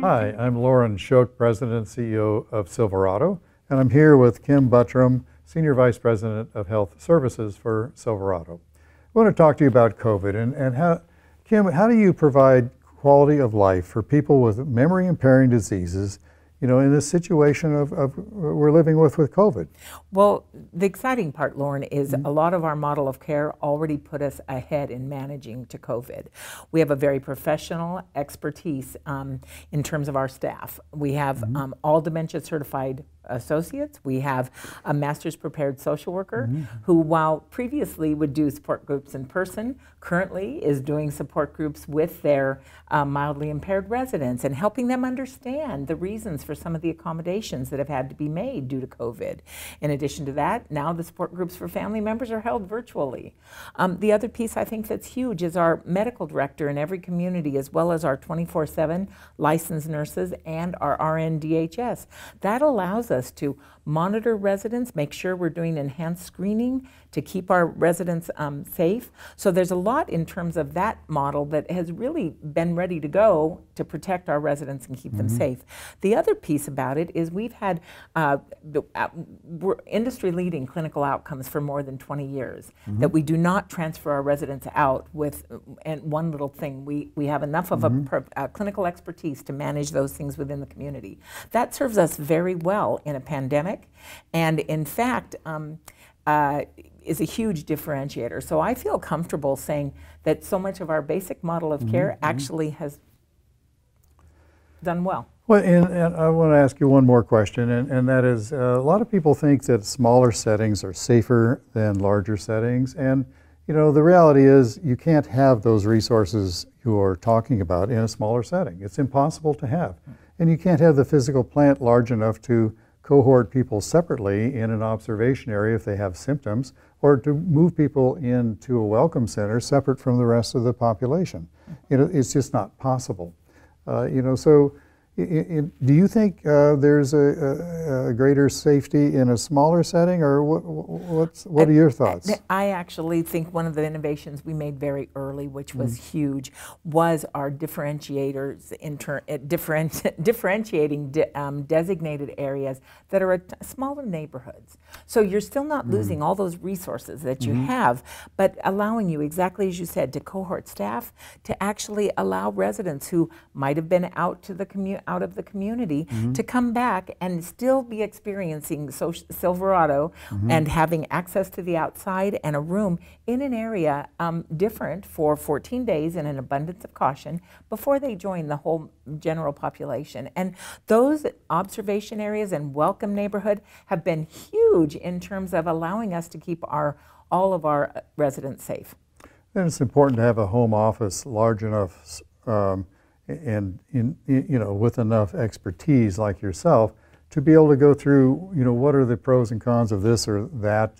Hi, I'm Loren, President and CEO of Silverado, and I'm here with Kim Butrum, Senior Vice President of Health Services for Silverado. I want to talk to you about COVID and how, Kim, how do you provide quality of life for people with memory impairing diseases, you know, in this situation of we're living with COVID? Well, the exciting part, Loren, is a lot of our model of care already put us ahead in managing to COVID. We have a very professional expertise in terms of our staff. We have all dementia certified associates. We have a master's prepared social worker who, while previously would do support groups in person, currently is doing support groups with their mildly impaired residents and helping them understand the reasons for some of the accommodations that have had to be made due to COVID. In addition to that, now the support groups for family members are held virtually. The other piece I think that's huge is our medical director in every community, as well as our 24/7 licensed nurses and our RN DHS. That allows us to monitor residents, make sure we're doing enhanced screening to keep our residents safe. So there's a lot in terms of that model that has really been ready to go to protect our residents and keep them safe. The other piece about it is we've had we're industry-leading clinical outcomes for more than 20 years, that we do not transfer our residents out with one little thing. We have enough of a clinical expertise to manage those things within the community. That serves us very well in a pandemic, and in fact, is a huge differentiator. So I feel comfortable saying that so much of our basic model of care actually has done well. Well, and I want to ask you one more question, and that is, a lot of people think that smaller settings are safer than larger settings, and you know, the reality is you can't have those resources you are talking about in a smaller setting. It's impossible to have. And you can't have the physical plant large enough to cohort people separately in an observation area if they have symptoms, or to move people into a welcome center separate from the rest of the population. You know, it's just not possible. You know, so do you think there's a greater safety in a smaller setting, or what are your thoughts? I actually think one of the innovations we made very early, which was huge, was our differentiators, differentiating designated areas that are smaller neighborhoods. So you're still not losing all those resources that you have, but allowing you, exactly as you said, to cohort staff, to actually allow residents who might have been out of the community to come back and still be experiencing Silverado and having access to the outside and a room in an area different for 14 days in an abundance of caution before they join the whole general population. And those observation areas and welcome neighborhood have been huge in terms of allowing us to keep all of our residents safe. And it's important to have a home office large enough and you know, with enough expertise like yourself to be able to go through, you know, what are the pros and cons of this or that.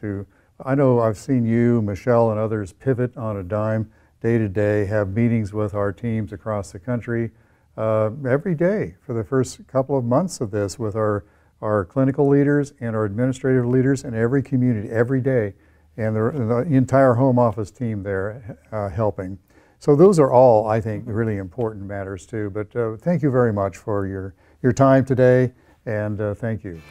I know I've seen you, Michelle, and others pivot on a dime day to day, have meetings with our teams across the country every day for the first couple of months of this with our clinical leaders and our administrative leaders in every community every day, and the entire home office team there helping. So those are all, I think, really important matters too. But thank you very much for your time today, and thank you.